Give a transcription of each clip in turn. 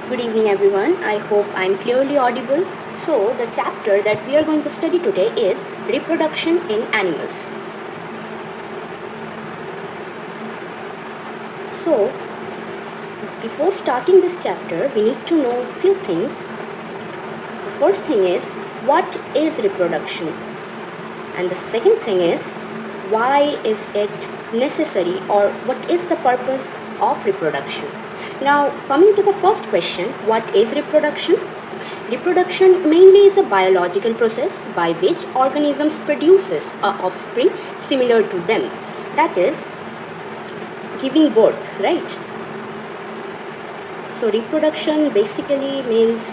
Good evening, everyone. I hope I'm clearly audible. So, the chapter that we are going to study today is reproduction in animals. So, before starting this chapter, we need to know a few things. The first thing is, what is reproduction? And the second thing is, why is it necessary, or what is the purpose of reproduction? Now, coming to the first question, what is reproduction? Reproduction mainly is a biological process by which organisms produces a offspring similar to them. That is giving birth, right? So reproduction basically means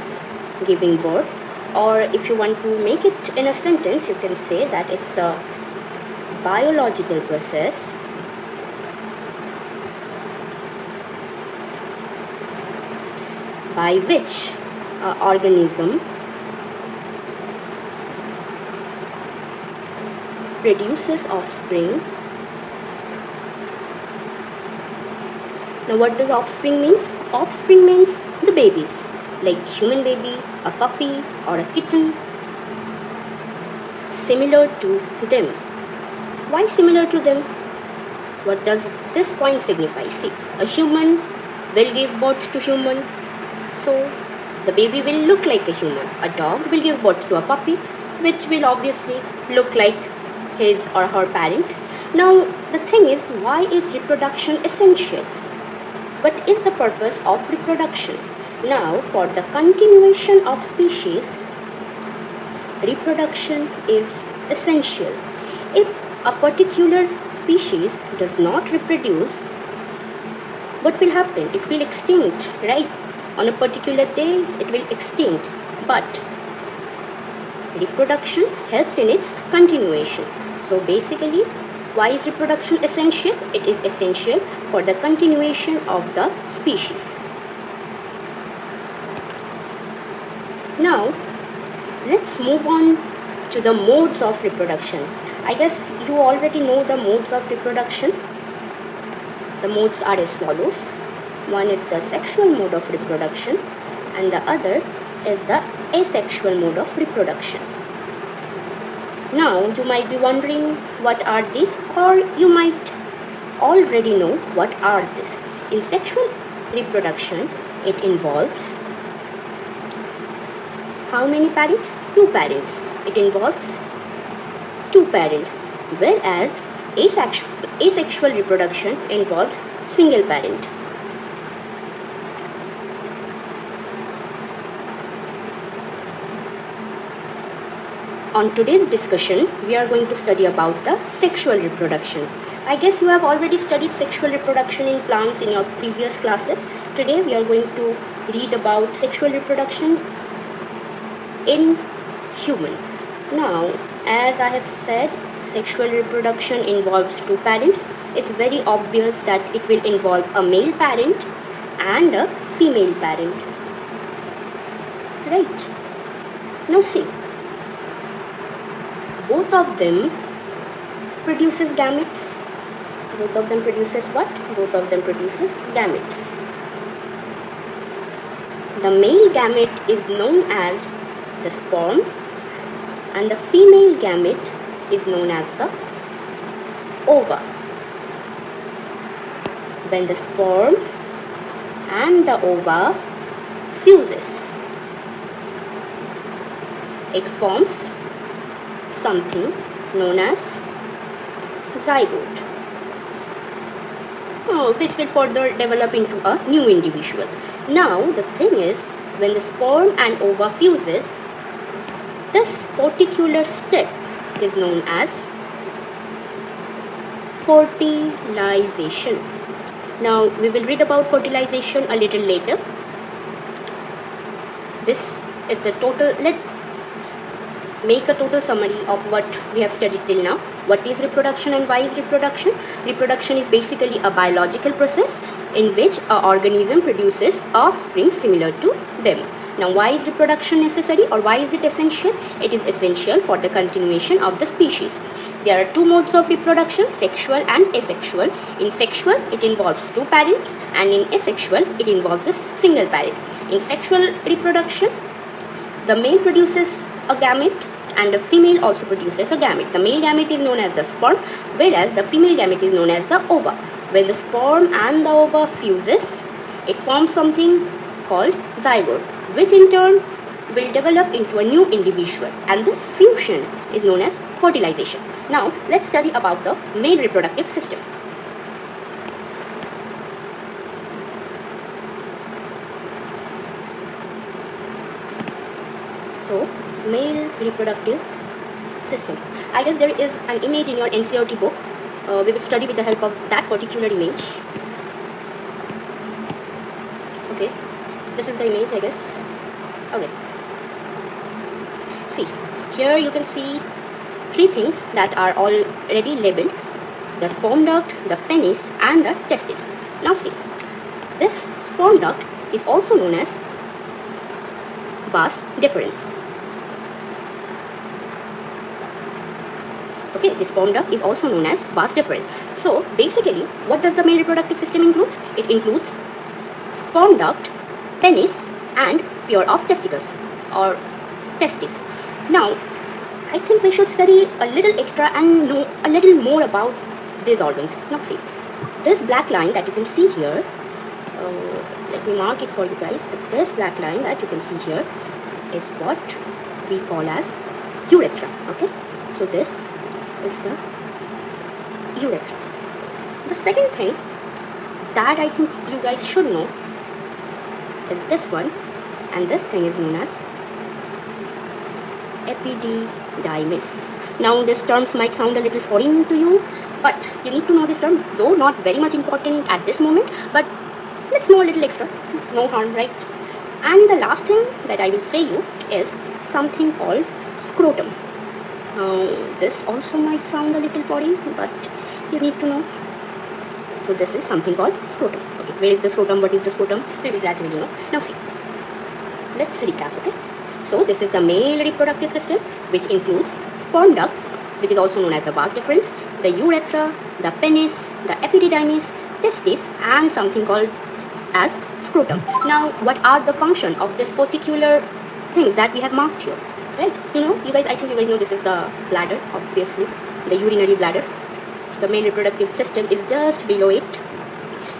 giving birth, or if you want to make it in a sentence, you can say that it's a biological process by which organism produces offspring. Now, what does offspring means? Offspring means the babies, like human baby, a puppy, or a kitten, similar to them. Why similar to them? What does this point signify? See, a human will give birth to human, so the baby will look like a human. A dog will give birth to a puppy, which will obviously look like his or her parent. Now, the thing is, why is reproduction essential? What is the purpose of reproduction? Now, for the continuation of species, reproduction is essential. If a particular species does not reproduce, what will happen? It will extinct, right? On a particular day, it will extinct. But reproduction helps in its continuation. So basically, why is reproduction essential? It is essential for the continuation of the species. Now, let's move on to the modes of reproduction. I guess you already know the modes of reproduction. The modes are as follows. One is the sexual mode of reproduction, and the other is the asexual mode of reproduction. Now, you might be wondering what are these, or you might already know what are these. In sexual reproduction, it involves how many parents? Two parents. It involves two parents, whereas asexual reproduction involves single parent. On today's discussion, we are going to study about the sexual reproduction. I guess you have already studied sexual reproduction in plants in your previous classes. Today we are going to read about sexual reproduction in human. Now, as I have said, sexual reproduction involves two parents. It's very obvious that it will involve a male parent and a female parent. Right? Now see, both of them produces gametes. Both of them produces what? Both of them produces gametes. The male gamete is known as the sperm, and the female gamete is known as the ova. When the sperm and the ova fuses, it forms something known as zygote, which will further develop into a new individual. Now, the thing is, when the sperm and ova fuses, this particular step is known as fertilization. Now, we will read about fertilization a little later. This is the total. Let's make a total summary of what we have studied till now. What is reproduction and why is reproduction? Reproduction is basically a biological process in which an organism produces offspring similar to them. Now, why is reproduction necessary, or why is it essential? It is essential for the continuation of the species. There are two modes of reproduction, sexual and asexual. In sexual, it involves two parents, and in asexual, it involves a single parent. In sexual reproduction, the male produces a gamete and the female also produces a gamete. The male gamete is known as the sperm, whereas the female gamete is known as the ova. When the sperm and the ova fuses, it forms something called zygote, which in turn will develop into a new individual, and this fusion is known as fertilization. Now let's study about the male reproductive system. So, male reproductive system. I guess there is an image in your NCERT book. We will study with the help of that particular image. Okay, this is the image, I guess. Okay. See, here you can see three things that are already labeled: the sperm duct, the penis, and the testis. Now see, this sperm duct is also known as vas deferens. Okay, this sperm duct is also known as vas deferens. So basically, what does the male reproductive system includes? It includes sperm duct, penis, and pair of testicles or testes. Now, I think we should study a little extra and know a little more about these organs. Now see, this black line that you can see here, let me mark it for you guys. This black line that you can see here is what we call as urethra. Okay, so this is the urethra. The second thing that I think you guys should know is this one, and this thing is known as epididymis. Now these terms might sound a little foreign to you, but you need to know this term, though not very much important at this moment, but let's know a little extra, no harm, right? And the last thing that I will say you is something called scrotum. This also might sound a little foreign, but you need to know. So this is something called scrotum. Okay, where is the scrotum? What is the scrotum? We will gradually know. Now see, let's recap. Okay, so this is the male reproductive system, which includes sperm duct, which is also known as the vas deferens, the urethra, the penis, the epididymis, testis, and something called as scrotum. Now, what are the function of this particular things that we have marked here? Right? You know, you guys, I think you guys know this is the bladder, obviously, the urinary bladder. The male reproductive system is just below it.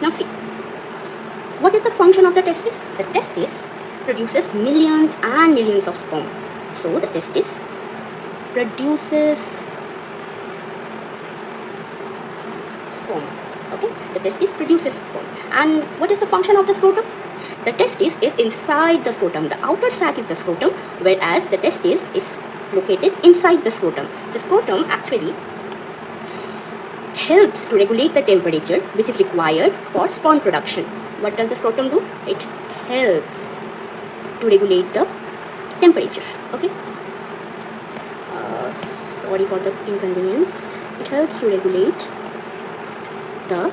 Now see, what is the function of the testis? The testis produces millions and millions of sperm. So the testis produces sperm. Okay, the testis produces sperm. And what is the function of the scrotum? The testis is inside the scrotum. The outer sac is the scrotum, whereas the testis is located inside the scrotum. The scrotum actually helps to regulate the temperature which is required for sperm production. What does the scrotum do? It helps to regulate the temperature. Okay. Sorry for the inconvenience. It helps to regulate the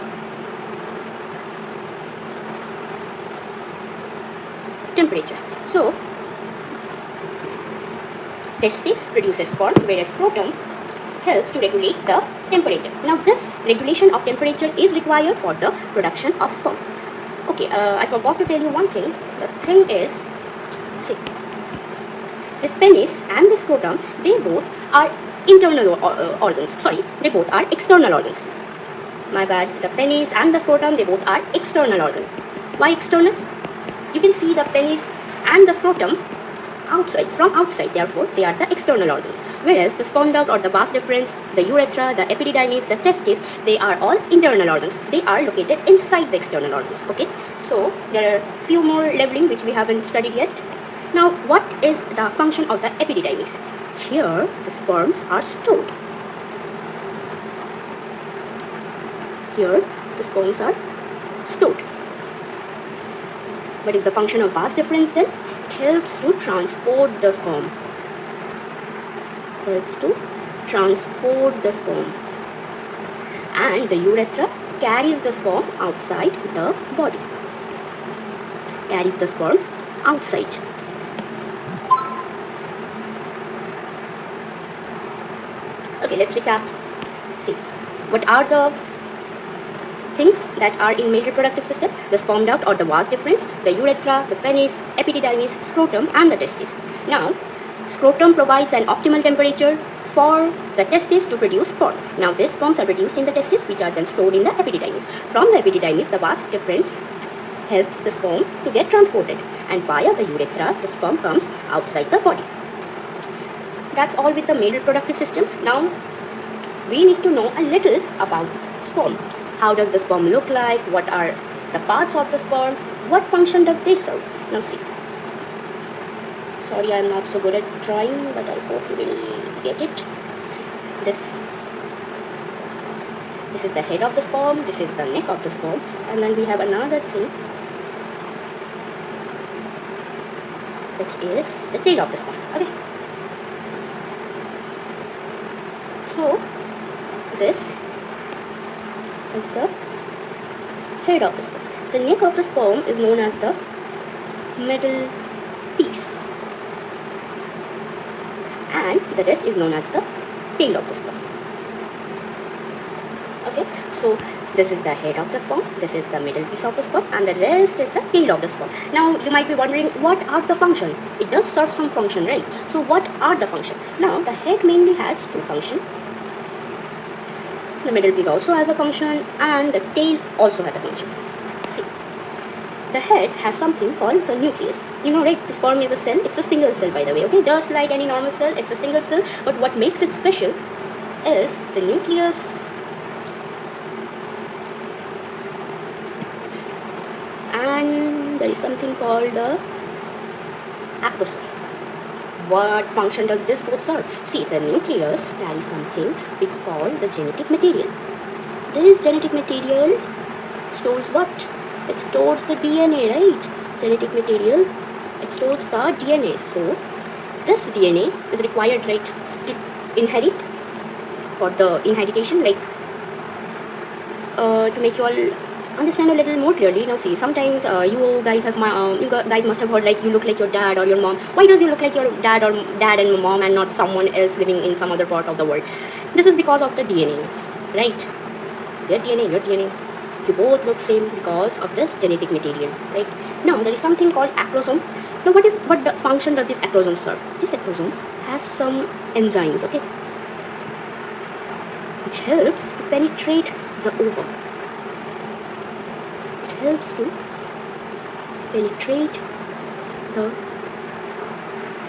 temperature. So, testis produces sperm, whereas scrotum helps to regulate the temperature. Now, this regulation of temperature is required for the production of sperm. Okay, I forgot to tell you one thing. The thing is, see, this penis and the scrotum, they both are internal organs. Sorry, they both are external organs. My bad. The penis and the scrotum, they both are external organs. Why external? You can see the penis and the scrotum outside, from outside, therefore they are the external organs, whereas the sperm duct or the vas deferens, the urethra, the epididymis, the testes, they are all internal organs. They are located inside the external organs. Okay, so there are few more leveling which we haven't studied yet. Now, what is the function of the epididymis? Here the sperms are stored. Here the sperms are stored. What is the function of vas deferens then? It helps to transport the sperm. Helps to transport the sperm. And the urethra carries the sperm outside the body. Carries the sperm outside. Okay, let's recap. See, what are the things that are in male reproductive system? The sperm duct or the vas deferens, the urethra, the penis, epididymis, scrotum, and the testes. Now, scrotum provides an optimal temperature for the testes to produce sperm. Now, these sperms are produced in the testes, which are then stored in the epididymis. From the epididymis, the vas deferens helps the sperm to get transported, and via the urethra, the sperm comes outside the body. That's all with the male reproductive system. Now, we need to know a little about sperm. How does the sperm look like? What are the parts of the sperm? What function does they serve? Now see. Sorry, I'm not so good at drawing, but I hope you will get it. See, this is the head of the sperm, this is the neck of the sperm, and then we have another thing, which is the tail of the sperm. Okay. So, this is the head of the sperm. The neck of the sperm is known as the middle piece, and the rest is known as the tail of the sperm. Okay, so this is the head of the sperm, this is the middle piece of the sperm, and the rest is the tail of the sperm. Now you might be wondering, what are the function? It does serve some function, right? So what are the function? Now the head mainly has two functions. The middle piece also has a function, and the tail also has a function. See, the head has something called the nucleus. You know, right? The sperm is a cell. It's a single cell, by the way. Okay, just like any normal cell, it's a single cell. But what makes it special is the nucleus. And there is something called the acrosome. What function does this both serve? See, the nucleus carries something we call the genetic material. This genetic material stores what? It stores the DNA, right? Genetic material, it stores the DNA. So, this DNA is required, right, to inherit for the inheritation, like to make you all understand a little more clearly. Now see, sometimes you guys must have heard, like, you look like your dad or your mom. Why does you look like your dad and mom and not someone else living in some other part of the world? This is because of the DNA, right? Their DNA, your DNA, you both look same because of this genetic material, right? Now there is something called acrosome. Now what the function does this acrosome serve? This acrosome has some enzymes, okay, which helps to penetrate the ovum. Helps to penetrate the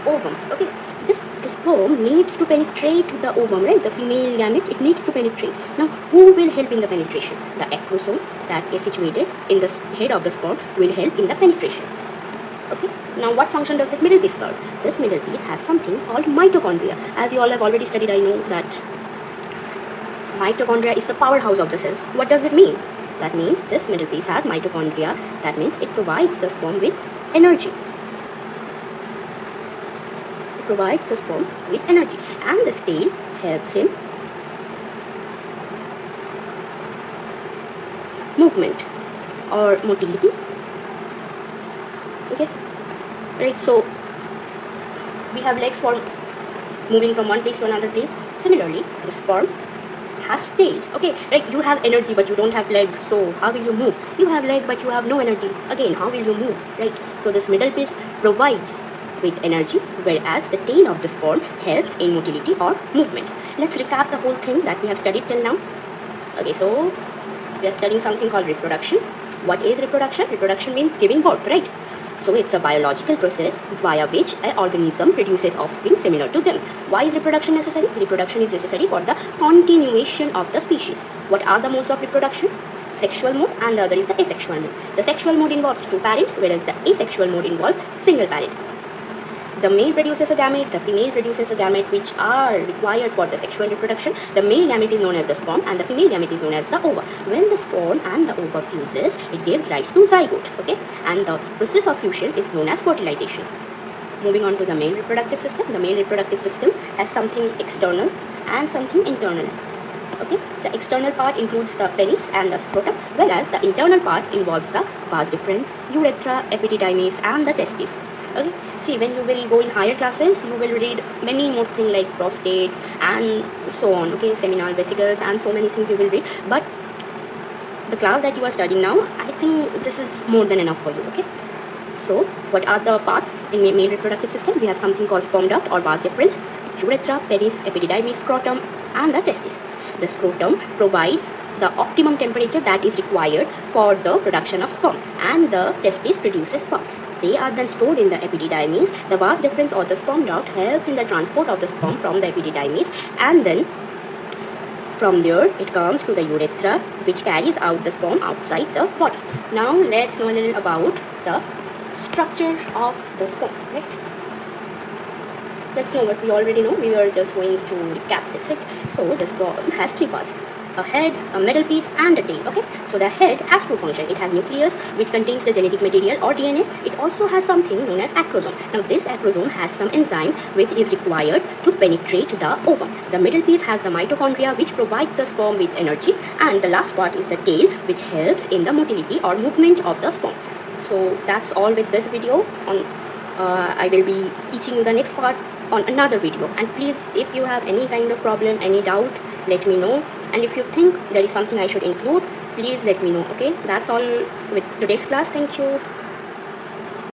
ovum. Okay, this sperm needs to penetrate the ovum, right? The female gamete, it needs to penetrate. Now, who will help in the penetration? The acrosome that is situated in the head of the sperm will help in the penetration. Okay. Now, what function does this middle piece serve? This middle piece has something called mitochondria. As you all have already studied, I know that mitochondria is the powerhouse of the cells. What does it mean? That means this middle piece has mitochondria. That means it provides the sperm with energy. It provides the sperm with energy. And this tail helps in movement or motility. Okay? Right, so we have legs for moving from one place to another place. Similarly, the sperm has tail. Okay, like you have energy but you don't have leg, so how will you move? You have leg but you have no energy. Again, how will you move? Right? So this middle piece provides with energy, whereas the tail of the sperm helps in motility or movement. Let's recap the whole thing that we have studied till now. Okay, so we are studying something called reproduction. What is reproduction? Reproduction means giving birth, right? So it's a biological process via which an organism produces offspring similar to them. Why is reproduction necessary? Reproduction is necessary for the continuation of the species. What are the modes of reproduction? Sexual mode, and the other is the asexual mode. The sexual mode involves two parents, whereas the asexual mode involves single parent. The male produces a gamete, the female produces a gamete, which are required for the sexual reproduction. The male gamete is known as the sperm and the female gamete is known as the ova. When the sperm and the ova fuses, it gives rise to zygote, okay? And the process of fusion is known as fertilization. Moving on to the male reproductive system. The male reproductive system has something external and something internal. Okay, the external part includes the penis and the scrotum, whereas the internal part involves the vas deferens, urethra, epididymis, and the testes. Okay, see, when you will go in higher classes, you will read many more things like prostate and so on. Okay, seminal vesicles and so many things you will read, but the class that you are studying now, I think this is more than enough for you. Okay, so what are the parts in male reproductive system? We have something called sperm duct or vas deferens, urethra, penis, epididymis, scrotum, and the testis. The scrotum provides the optimum temperature that is required for the production of sperm, and the testis produces sperm. They are then stored in the epididymis. The vas deferens or the sperm duct helps in the transport of the sperm from the epididymis, and then from there it comes to the urethra, which carries out the sperm outside the body. Now let's know a little about the structure of the sperm, right? Let's know what we already know. We are just going to recap this, right? So the sperm has three parts: a head, a middle piece, and a tail. Okay, so the head has two functions. It has nucleus, which contains the genetic material or DNA. It also has something known as acrosome. Now this acrosome has some enzymes which is required to penetrate the ovum. The middle piece has the mitochondria, which provide the sperm with energy, and the last part is the tail, which helps in the motility or movement of the sperm. So that's all with this video. I will be teaching you the next part on another video, and please, if you have any kind of problem, any doubt, let me know, and if you think there is something I should include, please let me know. Okay, that's all with today's class. Thank you.